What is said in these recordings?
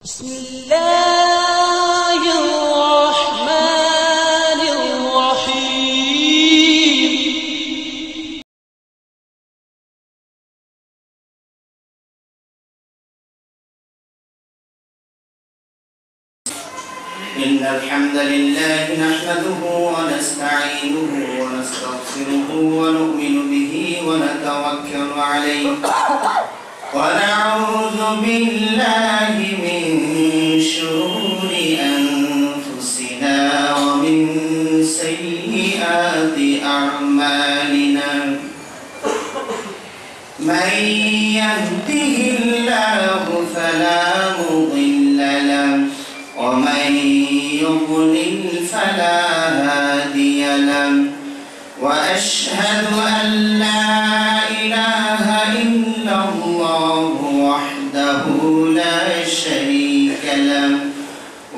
بسم الله الرحمن الرحيم. إن الحمد لله نحمده ونستعينه ونستغفره ونؤمن به ونتوكل عليه ونعوذ بالله من شرور أنفسنا ومن سيئات أعمالنا من يهده الله فلا مضل له ومن يضلل فلا هادي له وأشهد أن لا إله إلا الله وحده لا شريك له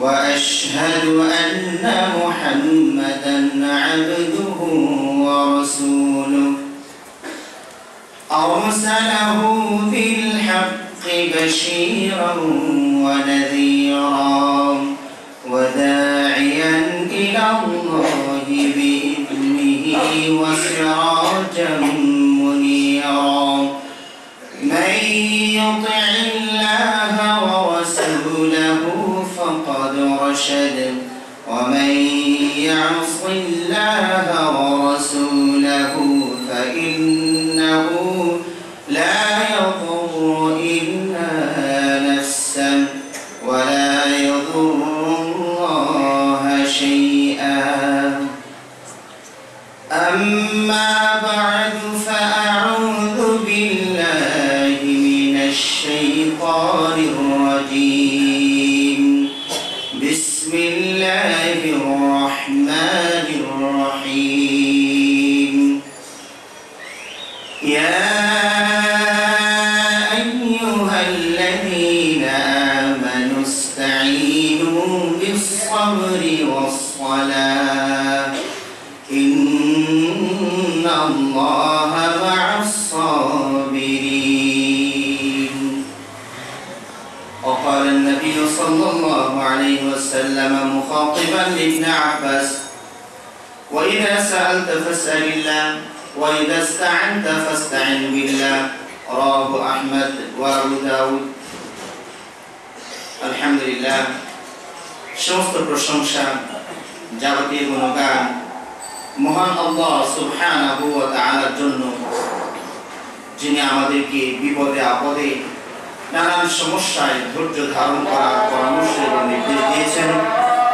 وأشهد أن محمدا عبده ورسوله أرسله بالحق بشيرا ونذيرا وداعيا إلى الله بإذنه وسراجا منيرا من يطع الله ورسوله فقد رشد ومن يعص الله ورسوله فإنه لا يضر إلا نفسه ولا يضر الله شيئا أما بعد فأعوذ بالله من الشيطان الرجيم بسم الله الرحمن الرحيم يا أيها الذين آمنوا استعينوا بالصبر والصلاة إن الله مع الصابرين وقال النبي صلى الله عليه وسلم مخاطبا لابن عباس وإذا سألت فاسأل الله وإذا استعنت فاستعن بالله رواه أحمد وأبو داود الحمد لله সমস্ত প্রশংসা যাবতীয় গুণগান মহান আল্লাহ সুবহানাহু ওয়া তাআলার জন্য যিনি আমাদেরকে বিপদে আপদে নানান সমস্যায় ধৈর্য ধারণ করার পরামর্শ এবং নির্দেশ দিয়েছেন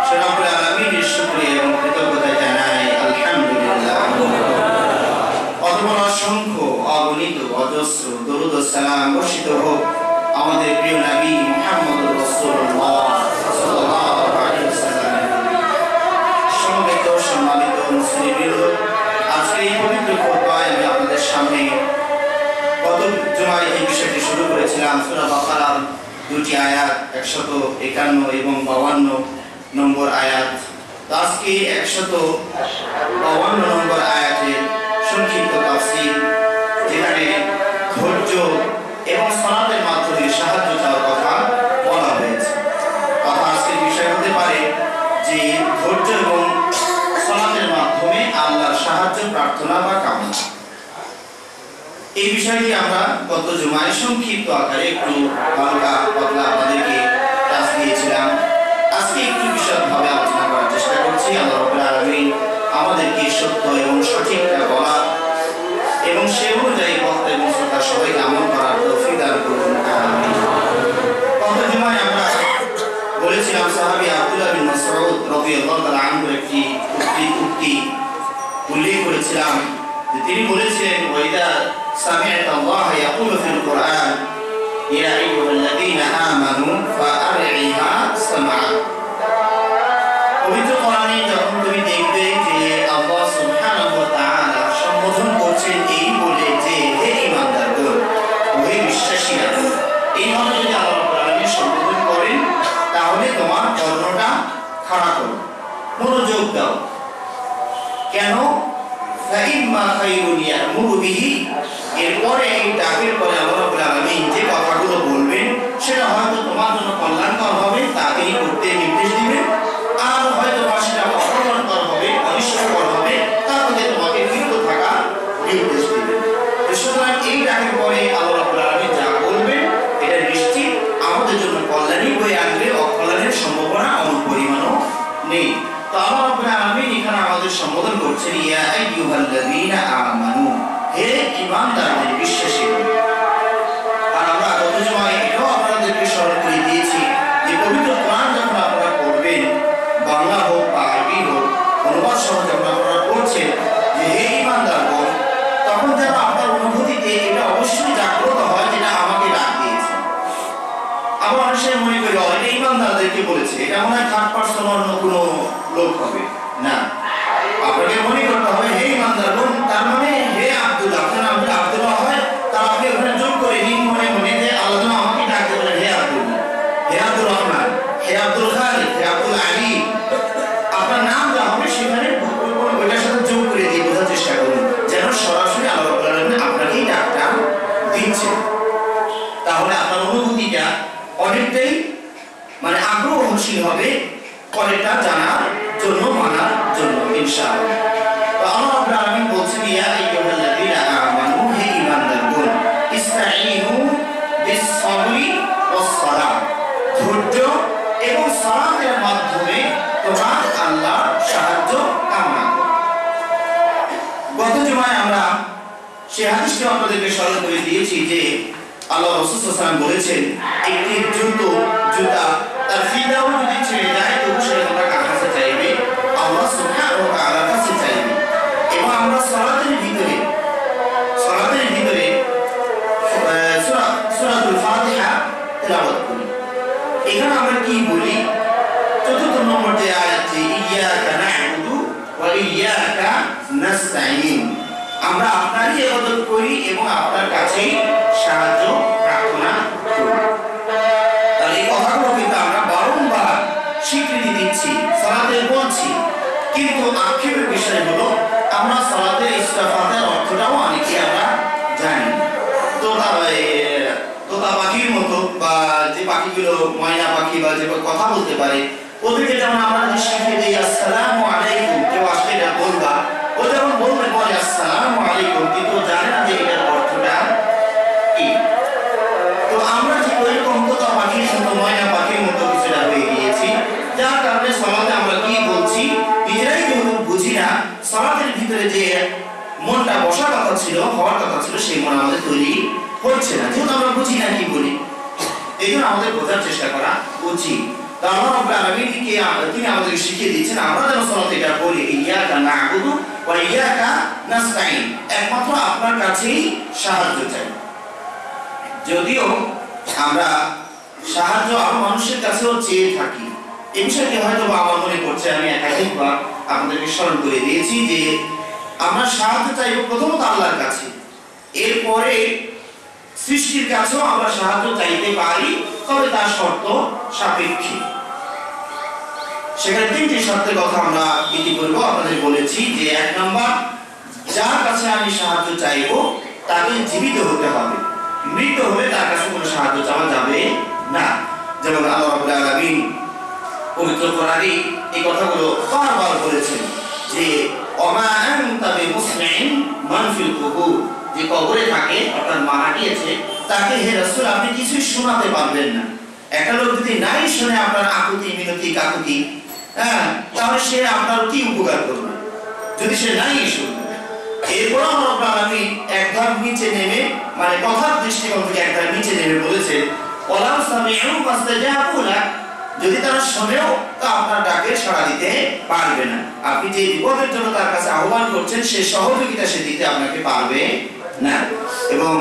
সে রব্বুল আলামিনের শুকরিয়া এবং কৃতজ্ঞতা জানাই আলহামদুলিল্লাহ অতঃপর অসংখ্য অগণিত অজস্র দরুদ ও সালাম বর্ষিত হোক আমাদের প্রিয় নবী মুহাম্মদুর রাসূলুল্লাহ সাল্লাল্লাহু আলাইহি ওয়াসাল্লাম। সম্মানিত মুসলিমবৃন্দ, আজকে এই পবিত্র খুতবায় আমি আপনাদের সামনে গত জুমায় এই বিষয়টি শুরু করেছিলাম সূরা বাকারার দুটি আয়াত 151 এবং 52 নম্বর আয়াত। আজকে 152 নম্বর আয়াতের সংক্ষিপ্ত তাফসীর, যেখানে ধৈর্য এবং সালাতের মাধ্যমে সাহায্য চাওয়ার কথা বলা হয়েছে। কথা আজকের বিষয় হতে পারে যে ধৈর্য এবং সালাতের মাধ্যমে আল্লাহর সাহায্য প্রার্থনা বা কামনা। এই বিষয়টি আমরা গত জুমায় সংক্ষিপ্ত আকারে একটু হালকা পাতলা আপনাদেরকে ক্লাস দিয়েছিলাম। আজকে একটু বিশদভাবে আলোচনা করার চেষ্টা করছি। আল্লাহ রাব্বুল আলামিন আমাদেরকে সত্য এবং সঠিকটা বলা এবং সে অনুযায়ী বক্তা এবং শ্রোতা সবাইকে আমল করার তৌফিক দান করুন, আমিন। গত জুমায় আমরা বলেছিলাম সাহাবী আব্দুল্লাহ বিন মাসউদ রাদিয়াল্লাহু তাআলা আনহু একটি উক্তি উল্লেখ করেছিলাম যে তিনি বলেছিলেন ওয়াইদা সামি'তা আল্লাহ ইয়াকুলু ফিল কুরআন ইয়া আইয়ুহাল্লাযীনা আমানু ফাআরঈহা সামআ। পবিত্র কোরআনে যখন তুমি দেখবে যে আল্লাহ সুবহানাহু ওয়া তাআলা সম্বোধন করছেন এই বলে যে হে ঈমানদারগণ, হে বিশ্বাসীরা, এইভাবে যদি আল্লাহ রাব্বুল আলামিন সম্বোধন করেন তাহলে তোমার কর্ণটা খাড়া করো, মনোযোগ দাও। কেন? ফাইম্মা খায়রুন ইয়া'মুরু বিহি, এরপরে এই ডাকের পরে আল্লাহ রাব্বুল আলামিন যে কথাগুলো বলবেন সেটা হয়তো তোমার জন্য কল্যাণকর হবে কল্যাণই বয়ে আনবে, অকল্যাণের সম্ভাবনা অনুপরিমাণও নেই। তো আল্লাহ রাব্বুল আলামিন এখানে আমাদের সম্বোধন করছেন ইয়া আইয়ুহাল্লাযীনা আমানু, হে ঈমানদারদের বিশ্বাসীগণ। আর আমরা গত জুমায় এটাও আপনাদেরকে স্মরণ করে দিয়েছি যে পবিত্র কোরআন যখন আপনারা পড়বেন, বাংলা হোক বা আরবি হোক, অনুবাদ সহ যখন আপনারা পড়ছেন যে হে ঈমানদারগণ, তখন যেন আপনার অনুভূতিতে এটা অবশ্যই জাগ্রত হয় যেটা আমাকে ডাক দিয়েছে। আমরা অনেক সময় মনে করি এটা ঈমানদারদেরকে বলেছে, এটা মনে হয় থার্ড পারসন অন্য কোনো লোক হবে না। আপনাকে মনে করতে হবে হে ঈমানদারগণ, তার মানে হে আব্দুল্লাহ, আপনার নাম যদি আব্দুল্লাহ হয় তাহলে আপনি ওখানে যোগ করে নিন মনে মনে যে আল্লাহ যেন আমাকে ডাকতে বলেন হে আব্দুল্লাহ, হে আব্দুর রহমান, হে আব্দুল খালিদ, হে আব্দুল আলী। আপনার নাম যা হবে সেখানে ওইটার সাথে যোগ করে দিয়ে বোঝার চেষ্টা করুন যেন সরাসরি আল্লাহ রাব্বুল আলামিন আপনাকেই ডাকটা দিচ্ছে। তাহলে আপনার অনুভূতিটা অনেকটাই মানে আগ্রহশীল হবে পরেরটা জানার জন্য, মানার জন্য ইনশাআল্লাহ। তো আল্লাহ রাব্বুল আলামিন বলছেন ইয়া আইয়ুহাল্লাযীনা আমানু, হে ঈমানদারগণ, ইসতাঈনু বিস-সাবরি ওয়াস-সালাত, ধৈর্য এবং সালাতের মাধ্যমে তোমরা আল্লাহর সাহায্য কামনা করো। গত জুমায় আমরা সেই হাদিসটি আপনাদেরকে স্মরণ করে দিয়েছি যে আল্লাহ রাসূল সাল্লাল্লাহু আলাইহি ওয়াসাল্লাম বলেছেন একটি জুতা তার ফিদাও যদি ছেড়ে যায় তবু সে আমরা কার কাছে চাইবে? আল্লাহ সুবহানাহু ওয়া তাআলার কাছে চাইবে। এবং আমরা সালাতের ভিতরে সূরাতুল ফাতিহা তেলাওয়াত করি। এখানে আমরা কি বলি? চতুর্থ নম্বর যে আয়াত, ইয়্যাকা না'বুদু ওয়া ইয়্যাকা নাস্তাঈন, আমরা আপনারই ইবাদত করি এবং আপনার কাছেই সাহায্য প্রার্থনা করি। তাহলে এই কথাগুলো কিন্তু আমরা বারংবার স্বীকৃতি দিচ্ছি, সালাতে বলছি, কিন্তু আক্ষেপের বিষয় হলো আমরা সালাতের ইসরাফাতের অর্থটাও অনেকে আমরা জানি। তোতা পাখির মতো বা যে পাখিগুলো ময়না পাখি বা যে কথা বলতে পারে, ওদেরকে যেমন আমরা যদি শিখিয়ে দিই আসসালামু আলাইকুম, কেউ আসলে এটা বলবা, ও যেমন বলতে পারে আসসালামু আলাইকুম, কিন্তু জানে না যে এটার অর্থটা কি। তো আমরা ঠিক ওইরকম তোতা পাখির মতো ময়না পাখির মতো কিছুটা হয়ে গিয়েছি, যার কারণে সালাতে আমরা কি বলছি নিজেরাই যেহেতু বুঝি না, সালাতের ভিতরে যে মনটা বসার কথা ছিল, হওয়ার কথা ছিল, সেই মন আমাদের তৈরি হচ্ছে না, যেহেতু আমরা বুঝি না কি বলি। এই জন্য আমাদের বোঝার চেষ্টা করা উচিত। আল্লাহ রাব্বুল আলামিন তিনি আমাদেরকে শিখিয়ে দিয়েছেন আমরা যেন সালাতে এটা বলি ইয়্যাকা না'বুদু ওয়া ইয়্যাকা নাস্তাঈন, একমাত্র আপনার কাছেই সাহায্য চাই। যদিও আমরা সাহায্য আরো মানুষের কাছেও চেয়ে থাকি, এই বিষয়টি হয়তো আমার মনে পড়ছে, আমি একাধিকবার আপনাদেরকে স্মরণ করে দিয়েছি যে আমরা সাহায্য চাইব প্রথমত আল্লাহর কাছে, এরপরে সৃষ্টির কাছেও আমরা সাহায্য চাইতে পারি, তবে তার শর্ত সাপেক্ষে। সেখানে তিনটি শর্তের কথা আমরা ইতিপূর্বে আপনাদের বলেছি যে এক নম্বর, যার কাছে আমি সাহায্য চাইব তাকে জীবিত হতে হবে, মৃত হলে তার কাছে কোনো সাহায্য চাওয়া যাবে না। যেমন আল্লাহ রাব্বুল আলামিন পবিত্র কোরআনে এই কথাগুলো বারবার বলেছেন যে ওমা আনতা বিমুসমিইন মান ফিল কুবুর, যে কবরে থাকে অর্থাৎ মারা গিয়েছে তাকে হে রাসূল আপনি কিছু শোনাতে পারবেন না। একটা লোক যদি নাই শুনে আপনার আকুতি মিনতি কাকুতি, তাহলে সে আপনার কি উপকার করবে যদি সে নাই শুনবে? এরপর আল্লাহ আলামিন এক ধাপ নিচে নেমে, মানে কথার দৃষ্টিকোণ থেকে এক ধাপ নিচে নেমে বলেছেন ওয়ালাউ সামিউ ফাসতাজাবু লাক, যদি তারা শোনেও তা আপনার ডাকে সাড়া দিতে পারবে না। আপনি যে বিপদের জন্য তার কাছে আহ্বান করছেন সে সহযোগিতা সে দিতে আপনাকে পারবে না। এবং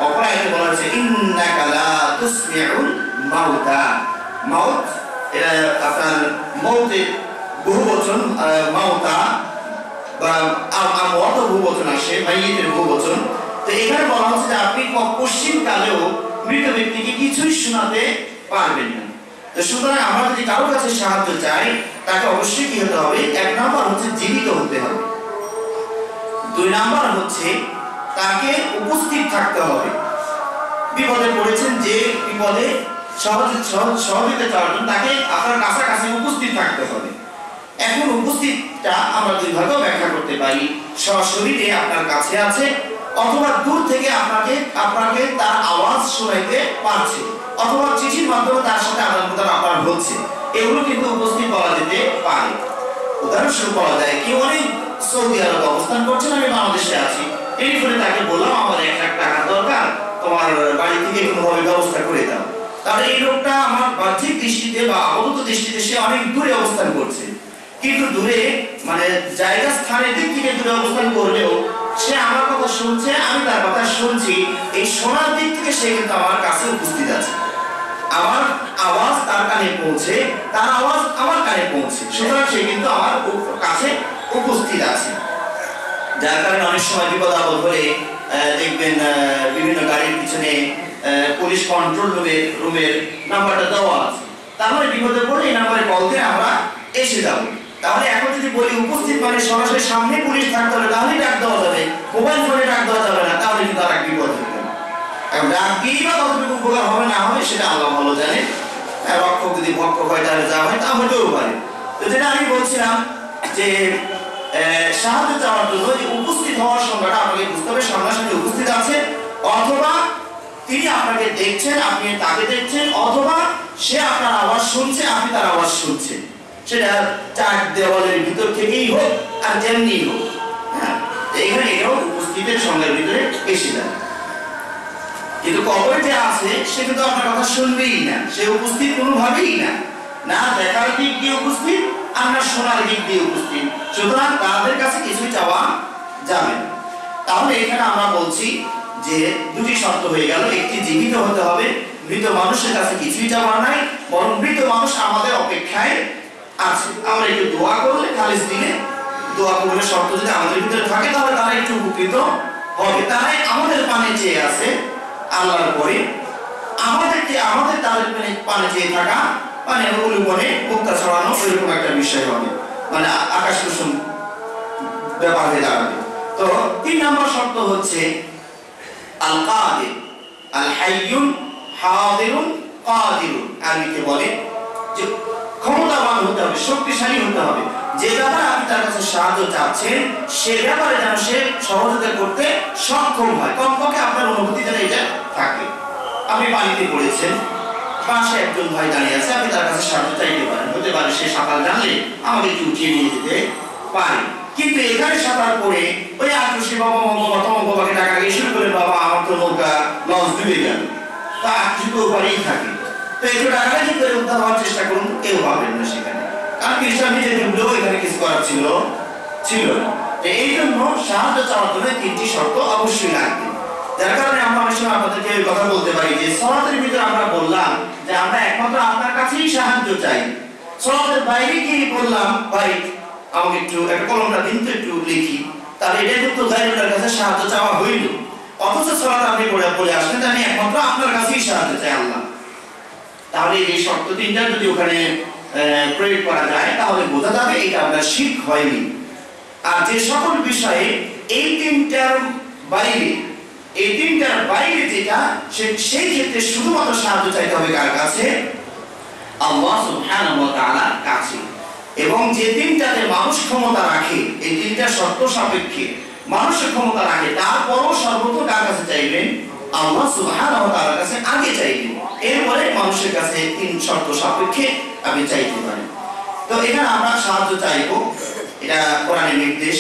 অপর আয়াতে বলা হয়েছে ইন্নাকা লা তুসমিউল মাউতা, মাউত এটা আপনার মৌতের বহুবচন, মাউতা বা আমওয়াত বহুবচন আসে, মাইয়িতের বহুবচন। তো এখানে বলা হচ্ছে যে আপনি পশ্চিম কালেও মৃত ব্যক্তিকে কিছুই শোনাতে পারবেন না। তো সুতরাং আমরা যদি কারো কাছে সাহায্য চাই তাকে অবশ্যই কি হতে হবে? এক নম্বর হচ্ছে জীবিত হতে হবে, দুই নম্বর হচ্ছে তাকে উপস্থিত থাকতে হবে। বিপদে পড়েছেন, যে বিপদে সহযোগিতা চাওয়ার জন্য তাকে আপনার কাছাকাছি উপস্থিত থাকতে হবে। এখন উপস্থিতটা আমরা দুই ভাবেও ব্যাখ্যা করতে পারি, সশরীরে আপনার কাছে আছে অথবা দূর থেকে আপনাকে তার আওয়াজ শোনাইতে পারছে, অথবা চিঠির মাধ্যমে তার সাথে আদান প্রদান আপনার হচ্ছে, এগুলো কিন্তু উপস্থিত বলা যেতে পারে। উদাহরণস্বরূপ বলা যায় কেউ অনেক সৌদি আরবে অবস্থান করছেন, আমি বাংলাদেশে আছি, এই ফলে তাকে বললাম আমার 1 লাখ টাকা দরকার, তোমার বাড়ি থেকে কোনোভাবে ব্যবস্থা করে দাও। তাহলে এই লোকটা আমার বাহ্যিক দৃষ্টিতে বা আপাতত দৃষ্টিতে সে অনেক দূরে অবস্থান করছে, কিন্তু দূরে মানে জায়গা স্থানের দিক থেকে দূরে অবস্থান করলেও সে আমার কথা শুনছে, আমি তার কথা শুনছি। এই শোনার দিক থেকে সে কিন্তু আমার কাছে উপস্থিত আছে, আমার আওয়াজ তার কানে পৌঁছে, তার আওয়াজ আমার কানে পৌঁছে, সুতরাং সে কিন্তু আমার কাছে উপস্থিত আছে। যার কারণে অনেক সময় বিপদ আপদ হলে দেখবেন বিভিন্ন গাড়ির পিছনে পুলিশ কন্ট্রোল রুমের নাম্বারটা দেওয়া আছে, তাহলে বিপদে পড়লে এই নাম্বারে কল দিয়ে আমরা এসে যাব। তাহলে এখন যদি বলি উপস্থিত মানে সরাসরি সামনে পুলিশ থাকতে হবে, তাহলে ডাক দেওয়া যাবে, মোবাইল ফোনে ডাক দেওয়া যাবে না, তাহলে কিন্তু আর এক বিপদ হবে। এখন ডাক দিয়েই বা কতটুকু উপকার হবে না হবে সেটা আল্লাহ ভালো জানে। রক্ষক যদি ভক্ষক হয় তাহলে যা হয় তা হতেও পারে। তো যেটা আমি বলছিলাম যে সাহায্য চাওয়ার জন্য যে উপস্থিত হওয়ার সংজ্ঞাটা আপনাকে বুঝতে হবে, সামনাসামনি উপস্থিত আছে, অথবা তিনি আপনাকে দেখছেন, আপনি তাকে দেখছেন, অথবা সে আপনার আওয়াজ শুনছে, আপনি তার আওয়াজ শুনছেন, সেটা 4 দেওয়ালের ভিতর থেকেই হোক আর যেমনি হোক। হ্যাঁ, এইখানে এটাও উপস্থিতের সংজ্ঞার ভিতরে এসে যায়। কিন্তু কবরে যে আছে সে কিন্তু আপনার কথা শুনবেই না, সে উপস্থিত কোনোভাবেই না, না দেখার দিক দিয়ে উপস্থিত আর না শোনার দিক দিয়ে উপস্থিত, সুতরাং তাদের কাছে কিছুই চাওয়া যাবে না। তাহলে এখানে আমরা বলছি যে দুটি শর্ত হয়ে গেল, একটি জীবিত হতে হবে, মৃত মানুষের কাছে কিছুই চাওয়ার নাই, বরং মৃত মানুষ আমাদের অপেক্ষায় আছে। আমরা একটু দোয়া করলে, খালিস দিলে, দোয়া করলে শর্ত যদি আমাদের ভিতরে থাকে তাহলে তারা একটু উপকৃত হবে। তারাই আমাদের পানে চেয়ে আছে আল্লাহর পরে, আমাদের তাদের পানে চেয়ে থাকা মানে অনুপনে মুক্তা ছড়ানো এরকম একটা বিষয় হবে, মানে আকাশ কুসুম ব্যাপার হয়ে দাঁড়াবে। তো 3 নম্বর শর্ত হচ্ছে আল কাদির, আল হাইয়ুন হাদিরুন কাদিরুন। আরবিতে বলে যে ক্ষমতাবান হতে হবে, শক্তিশালী হতে হবে, যে ব্যাপারে আপনি তার কাছে সাহায্য চাচ্ছেন সে ব্যাপারে যেন সে সহযোগিতা করতে সক্ষম হয়, কমপক্ষে আপনার অনুভূতি যেন এটা থাকে। আপনি পানিতে পড়েছেন, পাশে একজন ভাই দাঁড়িয়ে আছে, আপনি তার কাছে সাহায্য চাইতে পারেন, হতে পারে সে সাঁতার জানলে আমাকে একটু উঠিয়ে নিয়ে যেতে পারে। কিন্তু এখানে সাঁতার পড়ে ওই আক্রোশী বাবা বাবাকে টাকা দিয়ে শুরু করে, বাবা আমার তো নৌকা লঞ্চ ডুবে গেল, তা আক্রোশী তো ওপারেই থাকে, তো একটু টাকা কি করে উদ্ধার হওয়ার চেষ্টা করুন, কেউ ভাবেন না সেখানে, কারণ খ্রিস্টান নিজে ডুবলেও এখানে কিছু করার ছিল না। এই জন্য সাহায্য চাওয়ার জন্য 3টি শর্ত অবশ্যই লাগবে। যার কারণে আমরা অনেক সময় আপনাদেরকে কথা বলতে পারি যে সালাতের ভিতরে আমরা বললাম যে আমরা একমাত্র আপনার কাছেই সাহায্য চাই, সালাতের বাইরে গিয়ে বললাম ভাই আমাকে একটু একটা কলমটা দিন তো একটু লিখি, তাহলে এটা কিন্তু গায়রুল্লাহর কাছে সাহায্য চাওয়া হইল। অথচ সালাত আপনি বলে আসলেন যে আমি একমাত্র আপনার কাছেই সাহায্য চাই আল্লাহ। তাহলে এই শর্ত 3টা যদি ওখানে প্রয়োগ করা যায় তাহলে বোঝা যাবে এটা আপনার শিরক হয়নি। আর যে সকল বিষয়ে এই 3টার বাইরে যেটা সেই ক্ষেত্রে শুধুমাত্র সাহায্য চাইতে হবে কার কাছে? আল্লাহ সুবহানাহু ওয়া তাআলার কাছে। এবং যে 3টাতে মানুষ ক্ষমতা রাখে, এই 3টা শর্ত সাপেক্ষে মানুষ ক্ষমতা রাখে, তারপরও সর্বপ্রথম কার কাছে চাইবেন? আল্লাহ সুবহানাহু ওয়া তাআলার কাছে আগে চাইবেন, এরপরে মানুষের কাছে 3 শর্ত সাপেক্ষে আপনি চাইতে পারেন। তো এখানে আমরা সাহায্য চাইবো, এটা কোরআনের নির্দেশ।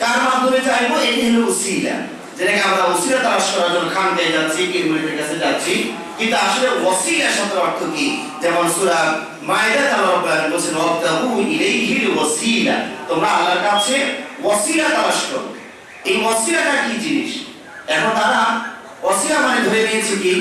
কার মাধ্যমে চাইবো? এটি হলো ওসিলা, যেটাকে আমরা ওসিলা তালাশ করার জন্য খানকায় যাচ্ছি, পীরমুরিদের কাছে যাচ্ছি, কিন্তু আসলে ওসিলা শব্দের অর্থ কি? যেমন সূরা মায়েদাতে আল্লাহ রাব্বুল আলামিন বলেছেন ওয়াবতাগু ইলাইহিল ওসিলা, তোমরা আল্লাহর কাছে ওসিলা তালাশ করো। এই ওসিলাটা কি জিনিস? এখন তারা ওসিলা মানে ধরে নিয়েছে কি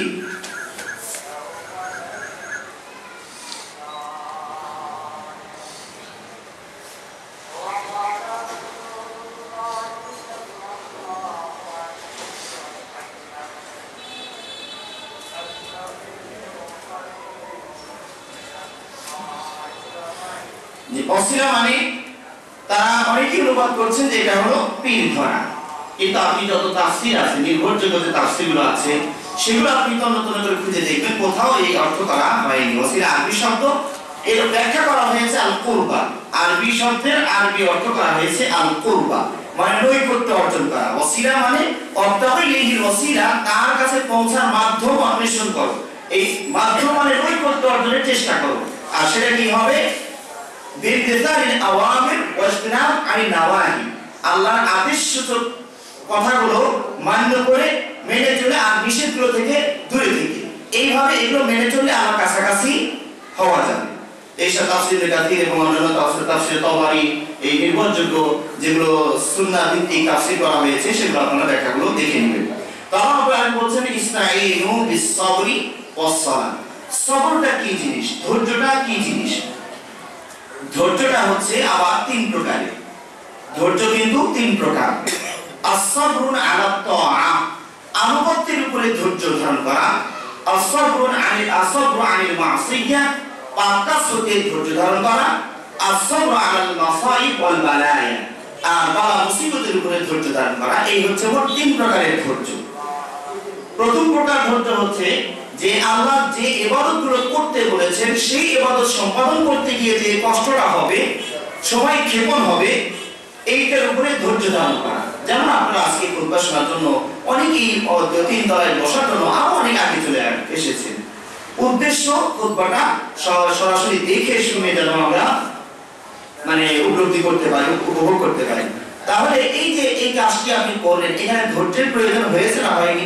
ওসিলা মানে তারা অনেকেই অনুবাদ করছেন যে এটা হলো পীর ধরা, কিন্তু আপনি যত তাফসীর আছে, নির্ভরযোগ্য যে তাফসীরগুলো আছে সেগুলো আপনি তন্ন করে খুঁজে দেখবেন, কোথাও এই অর্থ করা হয়নি। ওসিলা আরবি শব্দ, এর ব্যাখ্যা করা হয়েছে আল কুরবা, আরবি শব্দের আরবি অর্থ করা হয়েছে আল কুরবা। মানে নৈকট্য অর্জন করা। ওসিলা মানে অবতাগিলিহিল ওসিলা, তার কাছে পৌঁছার মাধ্যম অন্বেষণ করো। এই মাধ্যম মানে নৈকট্য অর্জনের চেষ্টা করো। আর সেটা কি হবে? বিরতিসারিল আওয়ামির ওয়া ইজতিনাব আনিন নাওয়াহি, আল্লাহর আদেশসূচক কথাগুলো মান্য করে মেনে চলে আর নিষেধগুলো থেকে দূরে থেকে, এইভাবে এগুলো মেনে চললে আমার কাছাকাছি হওয়া যাবে। এইসব তাফসীরে কাসির এবং অন্যান্য তাফসীর তাবারি, এই নির্ভরযোগ্য যেগুলো সুন্নাহ ভিত্তিক তাফসীর করা হয়েছে সেগুলো আপনারা ব্যাখ্যাগুলো দেখে নেবেন। তাহলে আপনারা বলছেন ইসতাঈনু বিস-সাবরি ওয়াস-সালাহ। সবরটা কি জিনিস, ধৈর্যটা কি জিনিস? ধৈর্যটা হচ্ছে আবার তিন প্রকারের। ধৈর্য কিন্তু তিন প্রকার। আস-সাবরুন আলা তাআ, আনুগত্যের উপরে ধৈর্য ধারণ করা। আস-সাবরু আনিল মাসিয়া, পাপ কাজ হতে ধৈর্য ধারণ করা। আস-সাবরু আলাল মাসাইব ওয়াল বালায়া, আর বালা মুসিবতের উপরে ধৈর্য ধারণ করা। এই হচ্ছে মোট তিন প্রকারের ধৈর্য। প্রথম প্রকার ধৈর্য হচ্ছে যে আল্লাহ যে ইবাদতগুলো করতে বলেছেন সেই ইবাদত সম্পাদন করতে গিয়ে যে কষ্টটা হবে, সময় ক্ষেপণ হবে, এইটার উপরে ধৈর্য ধারণ করা। যেমন আপনারা আজকে খুতবা শোনার জন্য অনেকেই তিন তলায় বসার জন্য আরো অনেক আগে চলে এসেছেন। উদ্দেশ্য খুতবাটা সরাসরি দেখে শুনে যেন আমরা মানে উপলব্ধি করতে পারি, উপভোগ করতে পারি। তাহলে এই যে এই কাজটি আপনি করলেন, এখানে ধৈর্যের প্রয়োজন হয়েছে না হয়নি?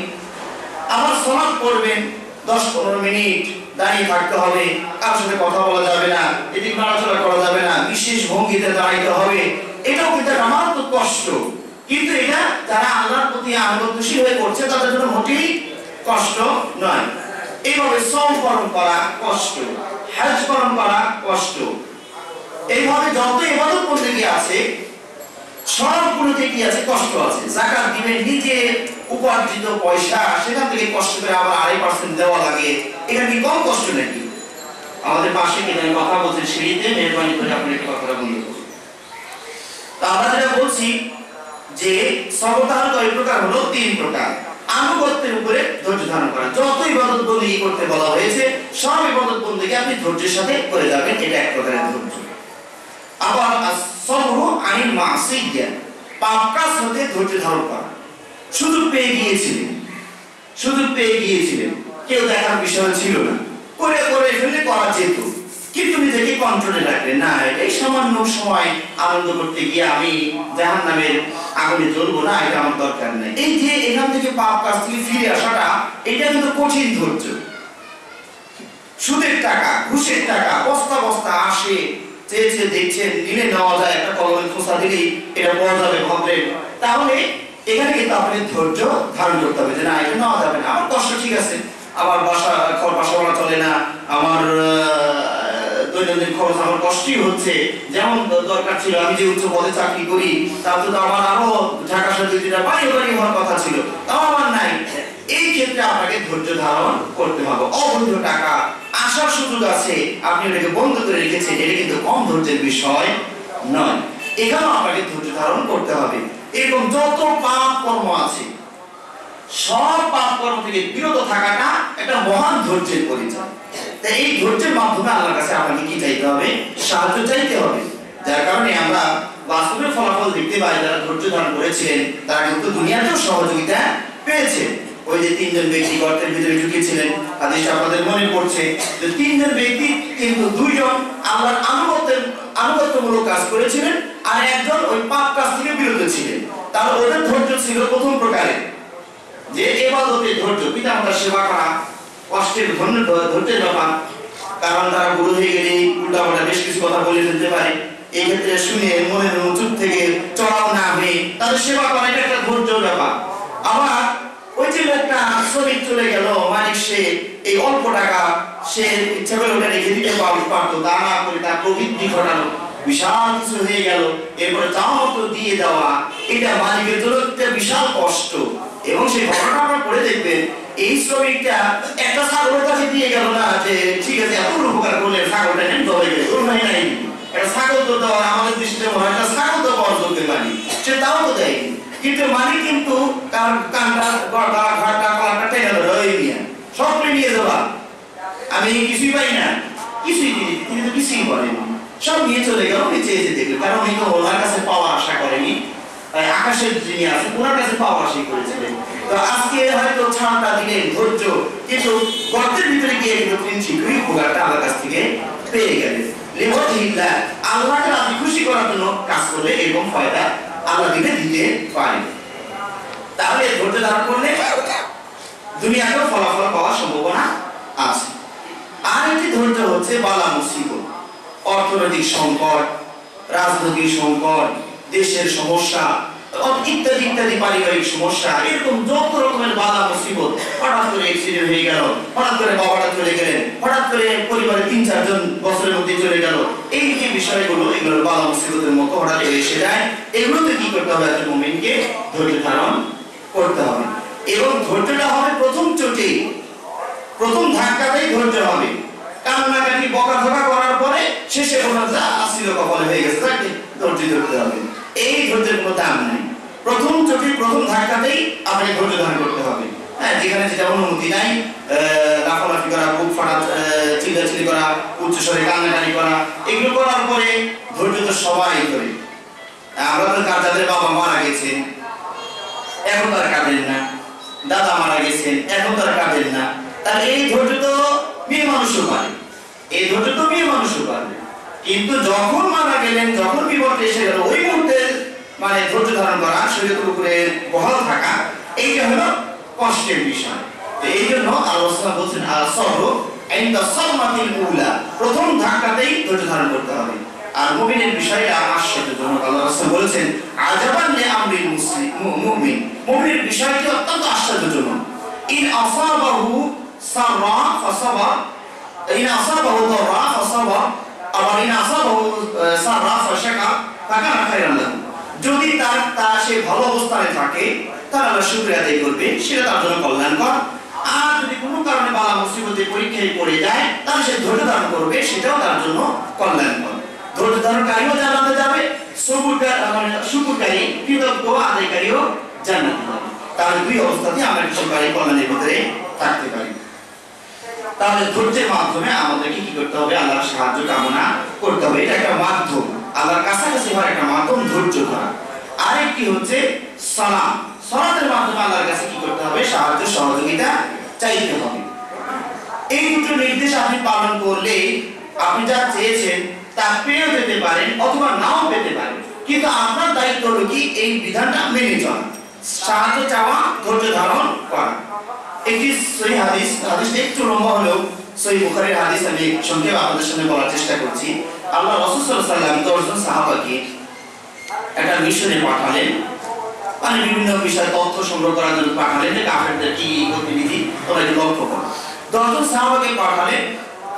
আবার সালাত করবেন, 10-15 মিনিট দাঁড়িয়ে থাকতে হবে, কারোর সাথে কথা বলা যাবে না, এদিক নড়াচড়া করা যাবে না, বিশেষ ভঙ্গিতে দাঁড়াইতে হবে। এটাও কিন্তু আমার তো কষ্ট, কিন্তু এটা যারা আল্লাহর প্রতি আনুগত্যশীল হয়ে করছে তাদের জন্য মোটেই কষ্ট নয়। এইভাবে সওম পালন করা কষ্ট, হজ পালন করা কষ্ট। এইভাবে যত ইবাদত বন্দেগী আছে সবগুলোতে কি আছে? কষ্ট আছে। যাকাত দিবেন, নিজে উপার্জিত পয়সা সেখান থেকে কষ্ট করে আবার 2.5% দেওয়া লাগে, এটা কি কম কষ্ট নাকি? আমাদের পাশে কি কথা বলছেন সিঁড়িতে, মেহরবানি করে আপনি একটু কথাটা বন্ধ করুন। তা আমরা যেটা বলছি যে সবরতার কয় প্রকার হলো? তিন প্রকার। আনুগত্যের উপরে ধৈর্য ধারণ করা। যত ইবাদত বন্দেগী করতে বলা হয়েছে সব ইবাদত বন্দেগী আপনি ধৈর্যের সাথে করে যাবেন, এটা এক প্রকারের ধৈর্য। আবার আস-সাবরু আনিল মাসিয়া, পাপ কাজ হতে ধৈর্য ধারণ করা। সুযোগ পেয়ে গিয়েছিলেন, কেউ দেখার বিষয় ছিল না, করে ফেলে করা যেত, কিন্তু নিজেকে কন্ট্রোলে রাখলেন না। এই সামান্য সময় আনন্দ করতে গিয়ে আমি জাহান্নামের আগুনে জ্বলবো না, এটা আমার দরকার নেই। এই যে এখান থেকে পাপ কাজ থেকে ফিরে আসাটা, এটা কিন্তু কঠিন ধৈর্য। সুদের টাকা, ঘুষের টাকা বস্তা বস্তা আসে, চেয়ে দেখছেন, নিলে নেওয়া যায়, একটা কলমের খোসা দিলেই এটা পাওয়া যাবে ভাবলেন, তাহলে এখানে কিন্তু আপনি ধৈর্য ধারণ করতে হবে যে না, এটা নেওয়া যাবে না, আমার কষ্ট ঠিক আছে, আমার বাসা ভাড়া চলে না, আমার দৈনন্দিন খরচ আমার কষ্টই হচ্ছে, যেমন দরকার ছিল। আমি যে উচ্চ পদে চাকরি করি তার তো আমার আরো ঢাকা শহরে যেটা বাড়ি হওয়ার কথা ছিল, তাও আমার নাই। এই ক্ষেত্রে আপনাকে ধৈর্য ধারণ করতে হবে। অবৈধ টাকা আসার সুযোগ আছে, আপনি এটাকে বন্ধ করে রেখেছেন, এটা কিন্তু কম ধৈর্যের বিষয় নয়। এখানেও আপনাকে ধৈর্য ধারণ করতে হবে। এরকম যত পাপ কর্ম আছে সব পাপ কর্ম থেকে বিরত থাকাটা একটা মহান ধৈর্যের পরিচয়। তাই এই ধৈর্যের মাধ্যমে আল্লাহর কাছে আপনাকে কি চাইতে হবে? সাহায্য চাইতে হবে। যার কারণে আমরা বাস্তবের ফলাফল দেখতে পাই, যারা ধৈর্য ধারণ করেছিলেন তারা কিন্তু দুনিয়াতেও সহযোগিতা পেয়েছে। ওই যে 3 জন ব্যক্তি গর্তের ভিতরে ঢুকেছিলেন, হাদিসটা আপনাদের মনে পড়ছে যে 3 জন ব্যক্তি কিন্তু 2 জন আল্লাহর আনুগত্যমূলক কাজ করেছিলেন আর একজন ওই পাপ কাজ থেকে বিরত ছিলেন। তাহলে ওদের ধৈর্য ছিল প্রথম প্রকারের, যে ইবাদতের ধৈর্য, পিতামাতার সেবা করা কষ্টের ধৈর্যের ব্যাপার। কারণ তারা বুড়ো হয়ে গেলে উল্টাপাল্টা বেশ কিছু কথা বলে ফেলতে পারে, এই ক্ষেত্রে শুনে মনের চুপ থেকে চড়াও না হয়ে তাদের সেবা করা, এটা একটা ধৈর্যের ব্যাপার। আবার ওই যে একটা শ্রমিক চলে গেল, মানে সে এই অল্প টাকা সে ইচ্ছা করে ওটা রেখে দিতে পারতো, তা না করে তার প্রবৃদ্ধি ঘটানো, বিশাল কিছু হয়ে গেল, এরপরে চাওয়া মতো দিয়ে দেওয়া, এটা মালিকের জন্য একটা বিশাল কষ্ট। এবং সেই ঘটনা আপনারা পড়ে দেখবেন, এই শ্রমিকটা একটা ছাগলের কাছে দিয়ে গেল না যে ঠিক আছে এত উপকার করলে ছাগলটা নেন দলে গেলে ওর নাই নাই, একটা ছাগল তো দেওয়ার আমাদের দৃষ্টিতে মনে হয় একটা ছাগল তো পাওয়ার যোগ্য মালিক, সে তাও তো দেয়নি। কিন্তু মালিক কিন্তু তার কানটা গড়া ঘাটটা কলাটা টেনে ধরে ওই নিয়ে সব নিয়ে যাবা, আমি কিছুই পাই না, কিছুই তিনি তো কিছুই বলেন, সব নিয়ে চলে গেল। নিচে এসে দেখলো, কারণ উনি তো ওনার কাছে পাওয়ার আশা করেনি, আকাশের যিনি আছেন ওনার কাছে পাওয়া আশা করেছিলেন। তো আজকে হয়তো ছাড়টা দিলেন ধৈর্য, কিন্তু গর্তের ভিতরে গিয়ে কিন্তু তিনি ঠিকই উপকারটা আল্লাহর কাছ থেকে পেয়ে গেলেন। লিওয়াজহিল্লাহ, আল্লাহকে রাজি খুশি করার জন্য কাজ করলে এরকম ফায়দা আল্লাহ দিতে পারেন। তাহলে ধৈর্য ধারণ করলে দুনিয়াতেও ফলাফল পাওয়ার সম্ভাবনা আছে। আর একটি ধৈর্য হচ্ছে বালা মুসিবত, অর্থনৈতিক সংকট, রাজনৈতিক সংকট, দেশের সমস্যা ইত্যাদি ইত্যাদি, পারিবারিক সমস্যা, এরকম যত রকমের বাধা মুসিবত, হঠাৎ করে অ্যাক্সিডেন্ট হয়ে গেল, হঠাৎ করে বাবাটা চলে গেলেন, হঠাৎ করে পরিবারে 3-4 জন বছরের মধ্যে চলে গেল, এই যে বিষয়গুলো এগুলো বাধা মুসিবতের মতো হঠাৎ করে এসে যায়, এগুলোতে কি করতে হবে? একজন মুমিনকে ধৈর্য ধারণ করতে হবে। এবং ধৈর্যটা হবে প্রথম চোটে, প্রথম ধাক্কাতেই ধৈর্য হবে। কান্নাকাটি বকাঝকা করার পরে শেষে কোনো যা আসছিল কপালে হয়ে গেছে, তাকে ধৈর্য ধরতে হবে। এই ধৈর্যের কোনো দাম নেই। প্রথম চোটে প্রথম ধাক্কাতেই আপনাকে ধৈর্য ধারণ করতে হবে। হ্যাঁ, যেখানে যেটা অনুমতি নাই, লাফালাফি করা, বুক ফাটা, চিল্লাচিল্লি করা, উচ্চস্বরে কান্নাকাটি করা, এগুলো করার পরে ধৈর্য তো সবাই ধরে। আমরা তো যাদের বাবা মারা গেছেন এখন তারা কাঁদেন না, দাদা মারা গেছেন এখন তারা কাঁদেন না, তাহলে এই ধৈর্য তো মেয়ে মানুষও পারে, এই ধৈর্য তো মেয়ে মানুষও পারবে। কিন্তু যখন মারা গেলেন, যখন বিপদ এসে গেল, ওই মুহূর্তে মানে ধৈর্য ধারণ করা, শরীরের উপরে বহাল থাকা, এইটা হলো কষ্টের বিষয়। তো এই জন্য আল্লাহ বলছেন আসর ইনদা সাদমাতিল উলা, প্রথম ধাক্কাতেই ধৈর্য ধারণ করতে হবে। আর মুমিনের বিষয়টা আশ্চর্যজনক। আল্লাহ রাসূল বলেছেন আজাবান লি আমরিল মুমিন, মুমিনের বিষয়টি অত্যন্ত আশ্চর্যজনক। ইন আসাবাহু সাররা ফাসাবা, ইন আসাবাহু দাররা ফাসাবা, আবার ইন আসাবাহু সাররা ফাশাকা ফাকানা খায়রান লাহু। যদি তার সে ভালো অবস্থানে থাকে তাহলে আল্লাহ শুকরিয়া আদায় করবে, সেটা তার জন্য কল্যাণকর। আর যদি কোনো কারণে বালা মুসিবতে পরীক্ষায় পড়ে যায় তাহলে সে ধৈর্য ধারণ করবে, সেটাও তার জন্য কল্যাণকর। ধৈর্য ধারণকারীও জান্নাতে যাবে, শুকরকারী কৃতজ্ঞ আদায়কারীও জান্নাতে যাবে। তাহলে দুই অবস্থাতে আমরা সরকারি কল্যাণের ভিতরে থাকতে পারি। তাহলে ধৈর্যের মাধ্যমে আমাদেরকে কি করতে হবে? আল্লাহর সাহায্য কামনা করতে হবে। এটা একটা মাধ্যম, আল্লাহর কাছাকাছি হওয়ার একটা মাধ্যম ধৈর্য ধরা। আরেকটি হচ্ছে সালাত, সালাতের মাধ্যমে আল্লাহর কাছে কি করতে হবে? সাহায্য সহযোগিতা চাইতে হবে। এই দুটো নির্দেশ আপনি পালন করলে আপনি যা চেয়েছেন তা পেয়েও যেতে পারেন অথবা নাও পেতে পারেন, কিন্তু আপনার দায়িত্ব হলো কি এই বিধানটা মেনে চলা, সাহায্য চাওয়া, ধৈর্য ধারণ করা। একটি সহিহ হাদিস, হাদিসটা একটু লম্বা হলেও সহিহ বুখারীর হাদিস, আমি সংক্ষেপে আপনাদের সামনে বলার চেষ্টা করছি। আল্লাহ রাসূল সাল্লাল্লাহু আলাইহি ওয়াসাল্লাম 10 জন সাহাবাকে একটা মিশনে পাঠালেন, মানে বিভিন্ন বিষয়ে তথ্য সংগ্রহ করার জন্য পাঠালেন যে কাফেরদের কি গতিবিধি তোমরা একটু লক্ষ্য করো। 10 জন সাহাবাকে পাঠালেন,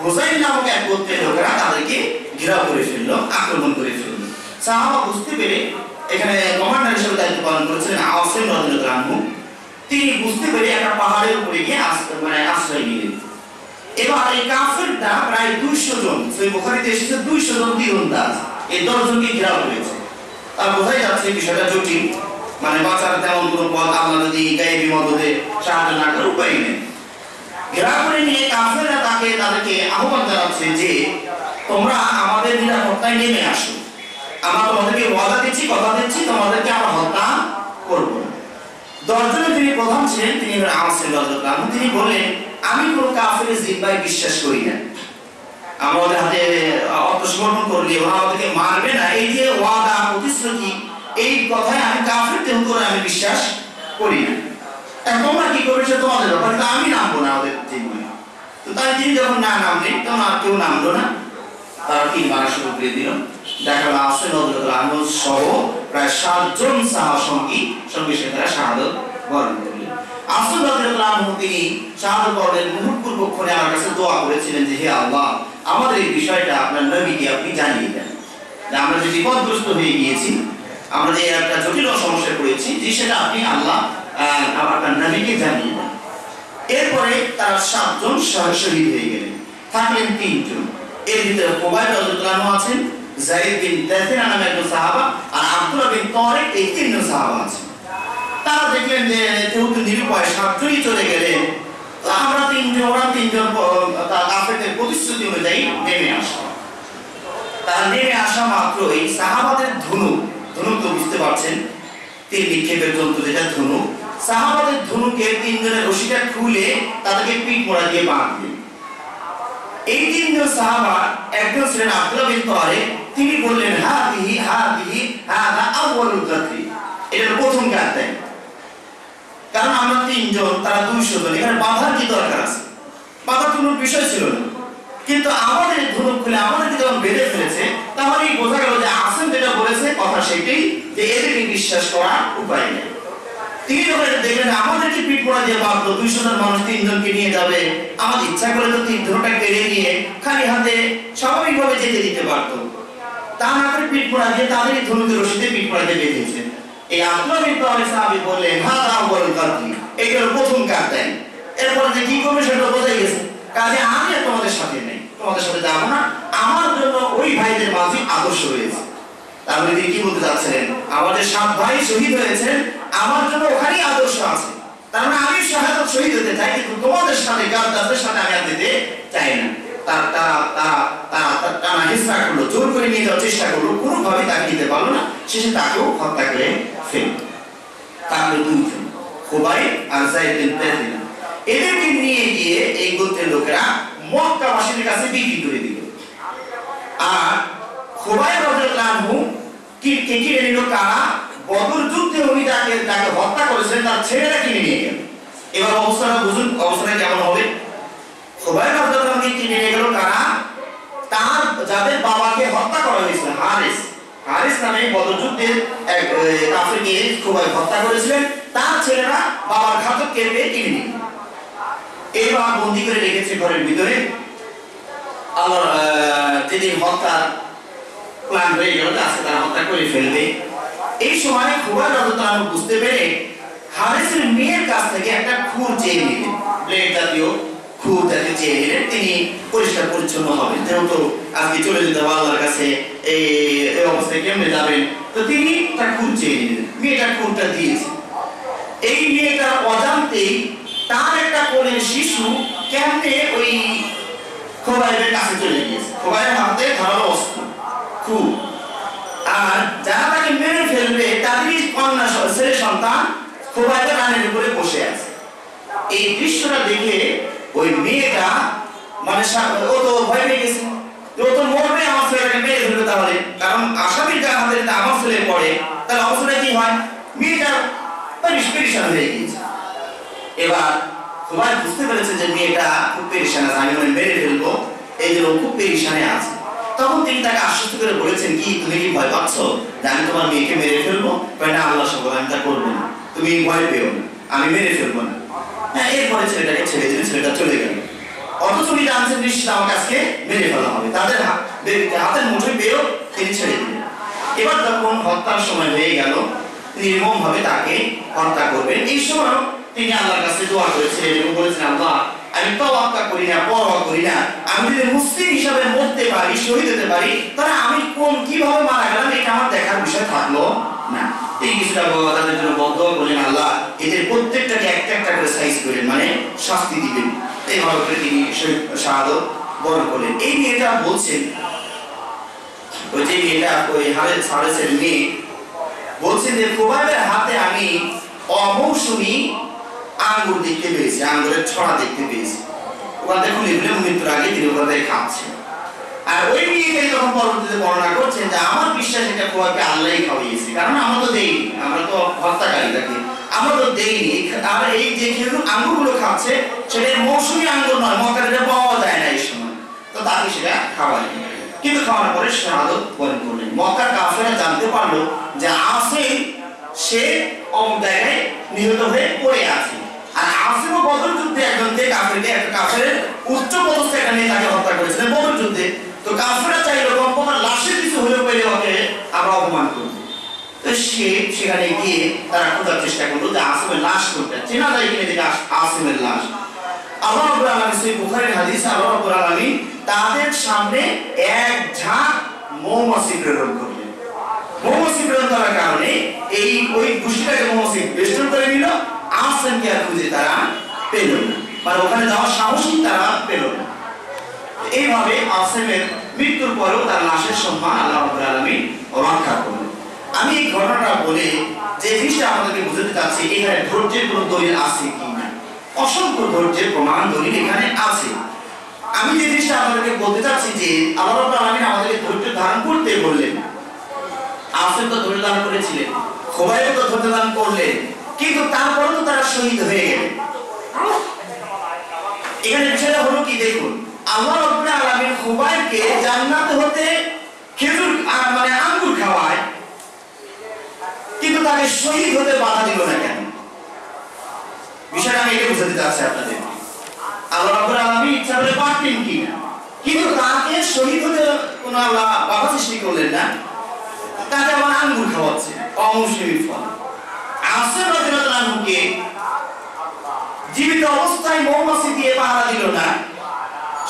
হুসাইন নামক এক গোত্রের লোকেরা তাদেরকে ঘেরাও করে ফেললো, আক্রমণ করে ফেললো। সাহাবা বুঝতে পেরে, এখানে কমান্ডার হিসেবে দায়িত্ব পালন করেছিলেন আসিম রাদিয়াল্লাহু আনহু, তিনি বুঝতে পেরে একটা পাহাড়ের উপরে গিয়ে আশ্রয় নিলেন। এবার এই কাফেররা প্রায় 200 জন, সহিহ বুখারীতে এসেছে 200 জন তীরন্দাজ এই 10 জনকে ঘেরাও করেছে। তার বোঝাই যাচ্ছে বিষয়টা জটিল, মানে বাঁচার তেমন কোনো পথ আল্লাহ যদি গায়েবী মদদে সাহায্য না করে উপায় নেই। ঘেরাও করে নিয়ে কাফেররা তাদেরকে আহ্বান জানাচ্ছে যে তোমরা আমাদের নিরাপত্তায় নেমে আসো, আমরা তোমাদেরকে ওয়াদা দিচ্ছি, কথা দিচ্ছি, তোমাদেরকে আমরা হত্যা করবো না। 10 জনের যিনি প্রধান ছিলেন তিনি আসিম রাদিয়াল্লাহু আনহু, তিনি বললেন আমি কোনো কাফেরের জিহ্বায় বিশ্বাস করি না, আমাদের হাতে আত্মসমর্পণ করলে ওরা আমাদেরকে মারবে না, এই যে ওয়াদা প্রতিশ্রুতি, এই কথায় আমি কাফেরদের উপরে আমি বিশ্বাস করি না। এখন তোমরা কি করবে সে তোমাদের ব্যাপার, কিন্তু আমি নামবো না ওদের জিহ্বায়। তো তাই তিনি যখন না নামলেন তখন আর কেউ নামলো না, তারা 3 বার শুরু করে দিল। দেখা গেল আসিম রাদিয়াল্লাহু আনহু সহ প্রায় 7 জন সঙ্গী সে তারা শাহাদাত বরণ করলেন। আসিম রাদিয়াল্লাহু আনহু তিনি শাহাদাত বরণের মুহূর্ত পূর্বক্ষণে আমার কাছে দোয়া করেছিলেন যে হে আল্লাহ, আমাদের এই বিষয়টা আপনার নবীকে আপনি জানিয়ে দেন, যে আমরা যে বিপদগ্রস্ত হয়ে গিয়েছি, আমরা যে একটা জটিল সমস্যায় পড়েছি, যে সেটা আপনি আল্লাহ আপনার নবীকে জানিয়ে দেন। এরপরে তারা 7 জন শহীদ হয়ে গেলেন, থাকলেন 3 জন। এর ভিতরে কুবাইব রাদিয়াল্লাহু আনহু আছেন, যায়েদ বিন তাসিনা নামে একজন সাহাবা, আর আব্দুল্লাহ বিন তারিক, এই 3 জন সাহাবা আছেন। তারা দেখলেন যে যেহেতু নিরুপায় 7 জনই চলে গেলেন, তো আমরা 3 জন, ওরা 3 জন কাফেরদের প্রতিশ্রুতি অনুযায়ী নেমে আসা। তারা নেমে আসা মাত্রই সাহাবাদের ধনুক তো বুঝতে পারছেন, তীর নিক্ষেপের যন্ত্র যেটা ধনুক, সাহাবাদের ধনুকে তিনজনের রশিটা খুলে তাদেরকে পিঠ মোড়া দিয়ে বাঁধলেন। এই তিনজন সাহাবা, একজন ছিলেন আব্দুল্লাহ বিন তারিক, তিনি বললেন হাদিহি হাদিহি হাদা আউয়ালুল গাদরি, এটা প্রথম গাদ্দাই। কারণ আমরা তিনজন, তারা 200 জন, এখানে বাঁধার কি দরকার আছে? বাঁধার কোনো বিষয় ছিল না। কিন্তু আমাদের ধনুক খুলে আমাদেরকে যখন বেঁধে ফেলেছে, তাহলেই বোঝা গেল যে আসেন যেটা বলেছে কথা সেটাই, যে এদেরকে বিশ্বাস করার উপায় নেই। তিনি যখন এটা দেখলেন আমাদেরকে পিঠ মোড়া দিয়ে বাঁধলো, 200 জন মানুষ তিনজনকে নিয়ে যাবে, আমাদের ইচ্ছা করে তো তিন ধনুকটা কেড়ে নিয়ে খালি হাতে স্বাভাবিকভাবে যেতে দিতে পারতো, তা না করে পিঠ মোড়া দিয়ে তাদের ধনুকের রশিতে পিঠ মোড়া দিয়ে বেঁধেছে। এই আব্দুল্লাহ বিন তারিক সাহাবী বললেন হাদা আউয়ালুল গাদরি, এটা হলো প্রথম গাদ্দাই। এরপরে যে কি করবে সেটা বোঝাই গেছে, কাজে আমি আর তোমাদের সাথে নেই, তোমাদের সাথে যাবো না, আমার জন্য ওই ভাইদের মাঝে আদর্শ রয়েছে। তাহলে তিনি কি বলতে চাচ্ছিলেন? আমাদের 7 ভাই শহীদ হয়েছেন, আমার জন্য ওখানেই আদর্শ আছে, তার মানে আমি শাহাদাত শহীদ হতে চাই, কিন্তু তোমাদের সাথে গাদ্দারদের সাথে আমি আর যেতে চাই না। তারা হিংসা করলো, জোর করে নিয়ে যাওয়ার চেষ্টা করলো, কোনোভাবেই তাকে নিতে পারলো না, শেষে তাকেও হত্যা করে ফেলল। তারপরে 2 জন, খুবাইব আর যায়েদ বিন তারিক, এদেরকে নিয়ে গিয়ে এই গোত্রের লোকেরা মক্কাবাসীদের কাছে বিক্রি করে দিল। আর খুবাইব রাদিয়াল্লাহু আনহু কিনে নিল কারা? বদর যুদ্ধে উনি যাকে হত্যা করেছিলেন তার ছেলেরা কিনে নিয়ে গেল। এবার অবস্থাটা বুঝুন, অবস্থাটা কেমন হবে। খুবাইব রাদিয়াল্লাহু আনহু কিনে নিয়ে গেল কারা? তার যাদের বাবাকে হত্যা করা হয়েছিল, হারিস নামে বদর যুদ্ধের এক কাফিরকে খুবাইব হত্যা করেছিলেন, তার ছেলেরা বাবার ঘাতককে কিনে নিল। এবার বন্দী করে রেখেছে ঘরের ভিতরে। আল্লাহ যেদিন হত্যার প্ল্যান হয়ে গেল, আজকে তারা হত্যা করে ফেলবে, এই সময় খুবাইব রাদিয়াল্লাহু আনহু বুঝতে পেরে হারিসের মেয়ের কাছ থেকে একটা খুর চেয়ে নিলেন, ব্লেড জাতীয় খুর তাকে চেয়ে নিলেন, তিনি পরিষ্কার পরিচ্ছন্ন হবেন, যেহেতু আজকে চলে যেতে হবে আল্লাহর কাছে, এই অবস্থায় কেমনে যাবেন, তো তিনি তার খুর চেয়ে নিলেন। মেয়েটার খুরটা দিয়েছে। এই মেয়েটার অজান্তেই তার একটা কোলের শিশু কেমনে ওই খুবাইবের কাছে চলে গিয়েছে। খুবাইবের হাতে ধারালো অস্ত্র, খুব। আর যারা তাকে মেরে ফেলবে তাদেরই কন্যা ছেলে সন্তান খুবাইবের রানের উপরে বসে আছে। এই দৃশ্যটা দেখে ওই মেয়েটা মানে ও তো ভয় পেয়ে গেছে, ও তো মরবে, আমার ছেলেটাকে মেরে ফেলবে তাহলে, কারণ আসামির যার হাতে যদি আমার ছেলে পড়ে তাহলে অবস্থাটা কি হয়? মেয়েটা পরিষ্কার হয়ে গিয়েছে। এবার খুবাইব বুঝতে পেরেছে যে মেয়েটা খুব পেরেশান আছে, আমি ওকে মেরে ফেলবো, এই জন্য খুব পেরেশানে আছে। তখন তিনি তাকে আশ্বস্ত করে বলেছেন, কি তুমি কি ভয় পাচ্ছ যে আমি তোমার মেয়েকে মেরে ফেলবো? না আল্লাহ শপথ, আমি তা করবো না, তুমি ভয় পেও না, আমি মেরে ফেলবো না। হ্যাঁ, এরপরে ছেলেটাকে ছেড়ে দিলেন, ছেলেটা চলে গেল। অথচ উনি জানছেন নিশ্চিত আমাকে আজকে মেরে ফেলা হবে, তাদের হাতের মুঠোয় পেয়েও তিনি ছেড়ে দিলেন। এবার যখন হত্যার সময় হয়ে গেল, নির্মম ভাবে তাকে হত্যা করবেন, এই সময় তিনি আল্লাহর কাছে দোয়া করেছিলেন এবং বলেছেন, আল্লাহ আমি তাওয়াক্কুল করি না, পরোয়া করি না, আমি যদি মুসলিম হিসাবে মরতে পারি, শহীদ হতে পারি, তাহলে আমি কিভাবে মারা গেলাম এটা আমার দেখার বিষয় থাকলো না। এই কিছুটা তাদের জন্য বদদোয়া করলেন, আল্লাহ এদের প্রত্যেকটাকে একটা একটা করে সাইজ করেন, মানে শাস্তি দিবেন। এইভাবে করে তিনি শাহাদত বরণ করলেন। এই মেয়েটা বলছেন, ওই যে মেয়েটা ওই হারিসের মেয়ে বলছেন যে খুবাইবের হাতে আমি অমৌসুমী আঙ্গুর দেখতে পেয়েছি, আঙ্গুরের ছড়া দেখতে পেয়েছি। ওখান থেকে খুলে মৃত্যুর আগে তিনি ওখান থেকে খাচ্ছেন। আর ওই মেয়েকে যখন পরবর্তীতে বর্ণনা করছেন যে আমার বিশ্বাস এটা খুবাইবকে আল্লাহই খাওয়াইয়েছে, কারণ আমরা তো দেইনি, আমরা তো হত্যাকারী থাকি, আমরা তো দেইনি। আর এই যে খেজুর আঙ্গুরগুলো খাচ্ছে সেটা মৌসুমী আঙ্গুর নয়, মক্কায় এটা পাওয়া যায় না এই সময়, তো তাকে সেটা খাওয়ালেন। কিন্তু খাওয়ার পরে শাহাদত বরণ করলেন। মক্কার কাফেররা জানতে পারলো যে আসিম সে অমুক জায়গায় নিহত হয়ে পড়ে আছে। আর আসিমও বদর যুদ্ধে একজনকে কাফেরকে, একটা কাফেরের উচ্চ পদস্থ একটা নেতাকে হত্যা করেছিলেন বদর যুদ্ধে। তো কাফেররা চাইলো কম্পনার লাশের কিছু হলেও পেলে ওকে আমরা অপমান করব। তো সেখানে গিয়ে তারা খোঁজার চেষ্টা করলো যে আসিমের লাশ কোনটা, চেনা যায় কিনা যে আসিমের লাশ। আল্লাহ রাব্বুল আলামিন সেই বুখারীর হাদিস, আল্লাহ রাব্বুল আলামিন তাদের সামনে এক ঝাঁক মৌমাছি প্রেরণ করলেন। মৌমাছি প্রেরণ করার কারণে এই ওই গোষ্ঠীটাকে মৌমাছি বেষ্টন করে নিল, আসিমকে আর খুঁজে তারা পেল না, মানে ওখানে যাওয়ার সাহসই তারা পেল না। এইভাবে আসিমের মৃত্যুর পরেও তার লাশের সম্মান আল্লাহ রাব্বুল আলামিন রক্ষা করলেন। আমি এই ঘটনাটা বলে যে জিনিসটা আমাদেরকে বুঝাতে চাচ্ছি, এখানে ধৈর্যের কোনো দলিল আছে কিনা। অসংখ্য ধৈর্যের প্রমাণ দলিল এখানে আছে। আমি যে জিনিসটা আপনাদেরকে বলতে চাচ্ছি যে আল্লাহ রাব্বুল আলামিন আমাদেরকে ধৈর্য ধারণ করতে বললেন। আসেন তো ধৈর্য ধারণ করেছিলেন, খুবাইব তো ধৈর্য ধারণ করলেন, কিন্তু তারপরেও তো তারা শহীদ হয়ে গেলেন। এখানে বিষয়টা হলো কি, দেখুন আল্লাহ রাব্বুল আলামিন খুবাইবকে জান্নাতে হতে খেজুর মানে আঙ্গুর খাওয়ায়, কিন্তু তাকে শহীদ হতে বাধা দিল না কেন? বিষয়টা আমি এটা বুঝাতে চাচ্ছি আপনাদের। আল্লাহ রাব্বুল আলামিন ইচ্ছা করে পারতেন কি না, কিন্তু তাকে শহীদ হতে কোন আল্লাহ বাধা সৃষ্টি করলেন না, তাকে আবার আঙ্গুর খাওয়াচ্ছে, অমৌসুমী ফল। আসর রাদিয়াল্লাহু আনহুকে জীবিত অবস্থায় মৌমাছি দিয়ে পাহারা দিল না,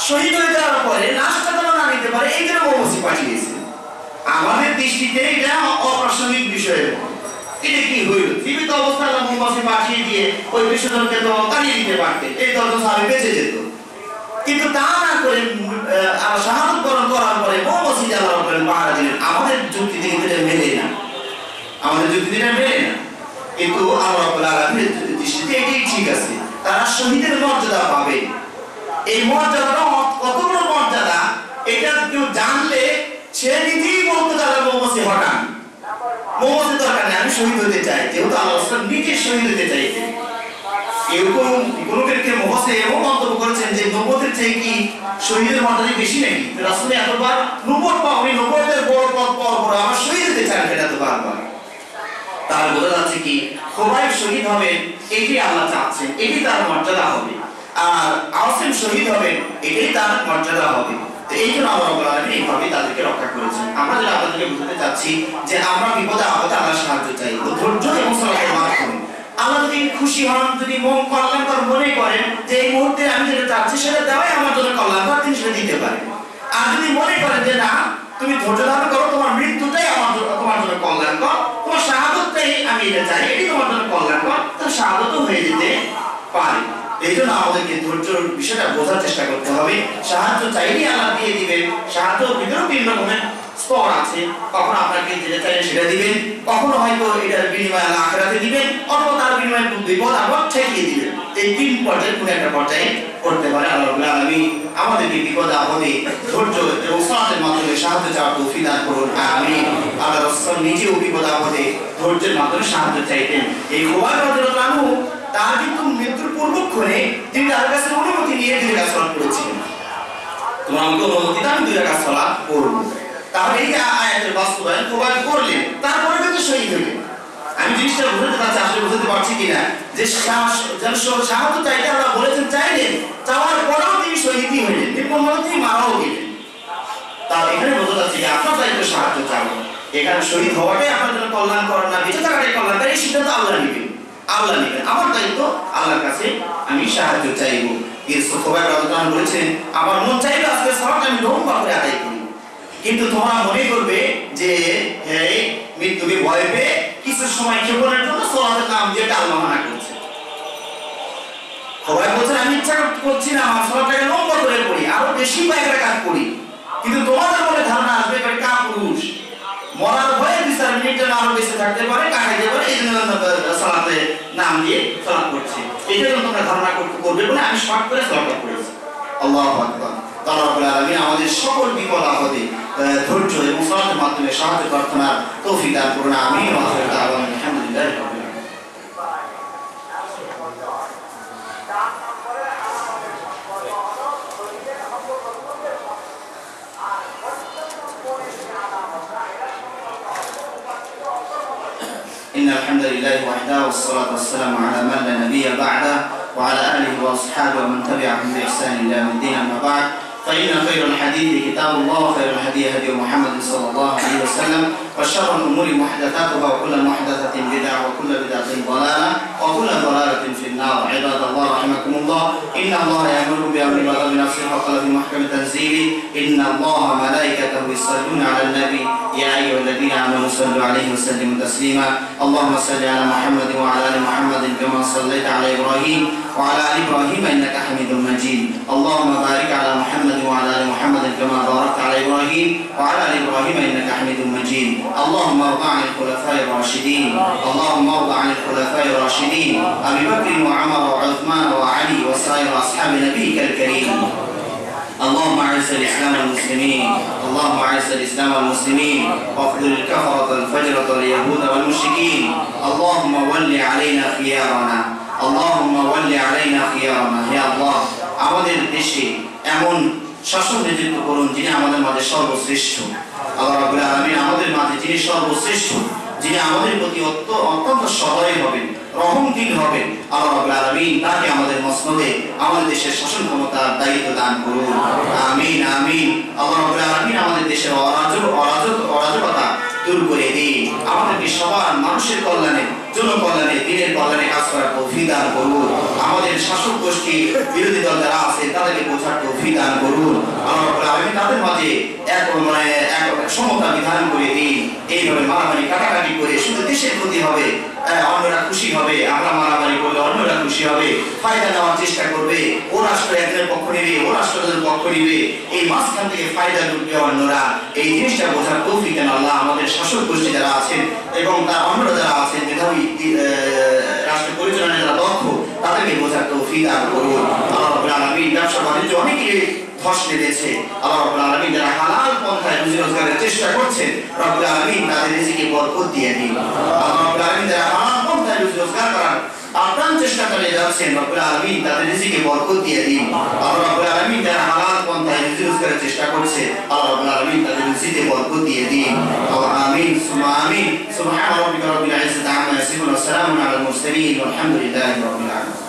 শহীদ হয়ে যাওয়ার পরে লাশটা যেন না নিতে পারে এই জন্য মৌমাছি পাঠিয়েছে। আমাদের দৃষ্টিতে এটা অপ্রাসঙ্গিক বিষয়। এটা কি হইল? জীবিত অবস্থায় মৌমাছি পাঠিয়ে দিয়ে ওই বিশ্বজনকে তো তাড়িয়ে দিতে পারতেন, এই দশজন সাহাবী বেঁচে যেত। কিন্তু তা না করে শাহাদাত বরণ করার পরে মৌমাছি আল্লাহ রাব্বুল পাহারা দিলেন। আমাদের যুক্তি থেকে এটা মেলে না, আমাদের যুক্তি থেকে মেলে না, কিন্তু আল্লাহ রাব্বুল আলামিনের দৃষ্টিতে এটাই ঠিক আছে। তারা শহীদের মর্যাদা পাবে। এই মর্যাদাটা কত বড় মর্যাদা, এটা কেউ জানলে সে নিজেই বলতে পারবে মৌমাছি হটান, মৌমাছি দরকার নেই, আমি শহীদ হতে চাই। যেহেতু আল্লাহ রাসূল নিজে শহীদ হতে চাইতেন। এরকম কোনো ব্যক্তির মুখে এমন মন্তব্য করেছেন যে নবুয়তের চেয়ে কি শহীদের মর্যাদা বেশি নাকি? রাসূল এতবার নবুয়ত পাওনি, নবুয়তের বড় পদ পর আমার শহীদ হতে চান, এটা তো বারবার। তার বোঝা যাচ্ছে কি খুবাইব শহীদ হবেন, এটি আল্লাহ চাচ্ছেন, এটি তার মর্যাদা হবে। আর আসিম শহীদ হবেন, এটাই তার মর্যাদা হবে। এই জন্য আল্লাহ রাব্বুল আলামিন এইভাবে তাদেরকে রক্ষা করেছেন। আমরা যেটা আপনাদেরকে বুঝাতে চাচ্ছি যে আমরা বিপদে আপদে আল্লাহর সাহায্য চাই, ধৈর্য এবং সলাতের মাধ্যমে। আল্লাহ যদি খুশি হন, যদি মন কল্যাণকর মনে করেন যে এই মুহূর্তে আমি যেটা চাচ্ছি সেটা দেওয়াই আমার জন্য কল্যাণকর, তিনি সেটা দিতে পারেন। আর যদি মনে করেন যে না তুমি ধৈর্য ধারণ করো, তোমার মৃত্যুটাই আমার জন্য তোমার জন্য কল্যাণকর, তোমার শাহাদাতটাই আমি এটা চাই, এটি তোমার জন্য কল্যাণকর, তাহলে শাহাদাতও হয়ে যেতে পারে। এই জন্য আমাদেরকে ধৈর্যের বিষয়টা বোঝার চেষ্টা করতে হবে। সাহায্য চাইলেই আল্লাহ দিয়ে দিবেন। সাহায্য ভিতরেও তিন রকমের স্তর আছে, কখনো আপনাকে যেটা চাইলে সেটা দিবেন, কখনো হয়তো এটার বিনিময়ে আল্লাহ আখিরাতে দিবেন, অথবা তার বিনিময়ে বিপদ আপদ ঠেকিয়ে দিবেন। এই তিন পর্যায়ে কোনো একটা পর্যায়ে করতে পারে। আল্লাহ রাব্বুল আলামিন আমাদেরকে বিপদে আপদে ধৈর্য এবং সালাতের মাধ্যমে সাহায্য চাওয়ার তৌফিক দান করুন, আমিন। আল্লাহ রাসূল নিজেও বিপদে আপদে ধৈর্যের মাধ্যমে সাহায্য চাইতেন। এই খুবাইব রাদিয়াল্লাহু আনহু তার কিন্তু মৃত্যুর পূর্বক্ষণে তিনি তার কাছে অনুমতি নিয়ে 2 রাকাত সালাত করেছিলেন। তোমার আমাকে অনুমতি দাও, আমি 2 রাকাত সালাত করব। তাহলে এই আয়াতের বাস্তবায়ন খুবাইব করলেন, তারপরে কিন্তু শহীদ হলেন। আমি জিনিসটা বুঝতে পারছি, আসলে বুঝতে পারছি কিনা, যে সাহায্য চাইতে আল্লাহ বলেছেন, চাইলেন, চাওয়ার পরেও তিনি শহীদই হলেন, নির্মমভাবে তিনি মারাও গেলেন। তাহলে এখানে বোঝা যাচ্ছে যে আপনার চাইতে সাহায্য চাবো, এখানে শহীদ হওয়াটাই আপনার জন্য কল্যাণ করার না, বেঁচে থাকাটাই কল্যাণ, তাই এই সিদ্ধান্ত আল্লাহ নেবেন। আল্লাহ নেবেন, আমার দায়িত্ব আল্লাহর কাছে আমি সাহায্য চাইবো। খুবাইব রাদিয়াল্লাহু আনহু বলেছেন, আমার মন চাইবে আজকে সালাত আমি লম্বা করে আদায় করি, কিন্তু তোমরা মনে করবে যে এই মৃত্যুকে ভয় পেয়ে কিছু সময় ক্ষেপণের জন্য সালাতের নাম দিয়ে আল্লাহ মানা করছে। খুবাইব বলছেন, আমি ইচ্ছা করছি না আমার সালাতটাকে লম্বা করে পড়ি, আরো বেশি কয়েক রাকাত পড়ি, কিন্তু তোমাদের মনে ধারণা আসবে এটা কাপুরুষ, মরার ভয়ে 2-4 মিনিট যেন আরো বেঁচে থাকতে পারে, কাটাইতে পারে, এই জন্য সালাতে নাম দিয়ে সালাত করছি, এটা যেন তোমরা ধারণা করবে বলে আমি শর্ট করে সালাত করেছি। আল্লাহু আকবার। আল্লাহ রাব্বুল আলামিন আমাদের সকল বিপদ আপদে ধৈর্য এবং সালাতের মাধ্যমে সাহায্য প্রার্থনার তৌফিক দান করুন, আমিন। ওয়া আখিরু দাওয়ানা আলহামদুলিল্লাহি রাব্বিল আলামিন। إن الحمد لله وحده والصلاة والسلام على من لا نبي بعده وعلى آله وأصحابه ومن تبعهم بإحسان إلى يوم الدين. أما بعد، فإن خير الحديث كتاب الله وخير الهدي هدي محمد صلى الله عليه وسلم وشر الأمور محدثاتها وكل محدثة بدعة وكل بدعة ضلالة وكل ضلالة في النار. عباد الله رحمكم الله، إن الله يأمر بأمر بالمعروف والنهي وقال في محكم تنزيله إن الله وملائكته يصلون على النبي يا أيها الذين آمنوا صلوا عليه وسلموا تسليما. اللهم صل على محمد وعلى آل محمد كما صليت على إبراهيم وعلى آل إبراهيم إنك حميد مجيد. اللهم بارك على محمد وعلى آل محمد كما باركت على إبراهيم وعلى آل إبراهيم إبراهيم إنك حميد مجيد اللهم ارض عن الخلفاء الراشدين اللهم ارض عن الخلفاء الراشدين أبي بكر وعمر وعثمان وعلي وسائر أصحاب نبيك الكريم اللهم اعز الاسلام والمسلمين اللهم اعز الاسلام والمسلمين واخذل الكفرة الفجرة اليهود والمشركين اللهم ول علينا خيارنا اللهم ول علينا خيارنا يا الله আমাদের দেশে এমন শাসন নেতৃত্ব করুন যিনি আমাদের মাঝে সর্বশ্রেষ্ঠ আল্লাহ রাব্বুল আলামিন আমাদের মাঝে যিনি সর্বশ্রেষ্ঠ যিনি আমাদের প্রতি অত্যন্ত সদয় হবেন রহমশীল হবেন আল্লাহ রাব্বুল আলামিন তাকে আমাদের মসনদে আমাদের দেশের শাসন ক্ষমতার দায়িত্ব দান করুন আমিন আমিন আল্লাহ রাব্বুল আলামিন আমাদের দেশের অরাজকতা দূর করে দিন আমাদেরকে সবার মানুষের কল্যাণে জনকল্যাণে দিনের কল্যাণে কাজ করার তৌফিক দান করুন আমাদের শাসক গোষ্ঠী বিরোধী দল যারা আছে তাদেরকে বোঝার তৌফিক দান করুন আল্লাহ রাব্বুল আলামিন তাদের মাঝে এক সমতা বিধান করে দিন এইভাবে মারামারি কাটাকাটি করে শুধু দেশের ক্ষতি হবে অন্যরা খুশি হবে আমরা মারামারি করলে অন্যরা খুশি হবে ফায়দা নেওয়ার চেষ্টা করবে ও রাষ্ট্র একজনের পক্ষ নেবে ও রাষ্ট্রের পক্ষ নেবে এই মাঝখান থেকে ফায়দা লুটবে অন্যরা এই জিনিসটা বোঝার তৌফিক দেন আল্লাহ আমাদের শাসক গোষ্ঠী যারা আছেন এবং তার অন্যরা যারা আছেন মেধাবী রাষ্ট্র পরিচালনায় যারা দক্ষ তাদেরকে বোঝার তৌফিক দান করুন আল্লাহ রাব্বুল আলামিন ব্যবসা বাণিজ্য অনেকে ধস নেমেছে আল্লাহ রাব্বুল আলামিন যারা হালাল পন্থায় রুজি রোজগারের চেষ্টা করছেন রব্বুল আলামিন তাদের রিজিকে বরকত দিয়ে দিন আল্লাহ রাব্বুল আলামিন যারা হালাল পন্থায় রুজি রোজগার করার আপ্রাণ চেষ্টা করে যাচ্ছেন রব্বুল আলামিন তাদের রিজিকে বরকত দিয়ে দিন আল্লাহ রাব্বুল আলামিন যারা হালাল পন্থায় রুজি রোজগারের চেষ্টা করছে আল্লাহ রাব্বুল আলামিন তাদের রিজিকে বরকত দিয়ে দিন আমিন সুম্মা আমিন সুবহান রাব্বিকা রাব্বিল ইজ্জাতি আম্মা ইয়াসিফুন ওয়া সালামুন আলাল মুরসালিন ওয়ালহামদুলিল্লাহি রাব্বিল আলামিন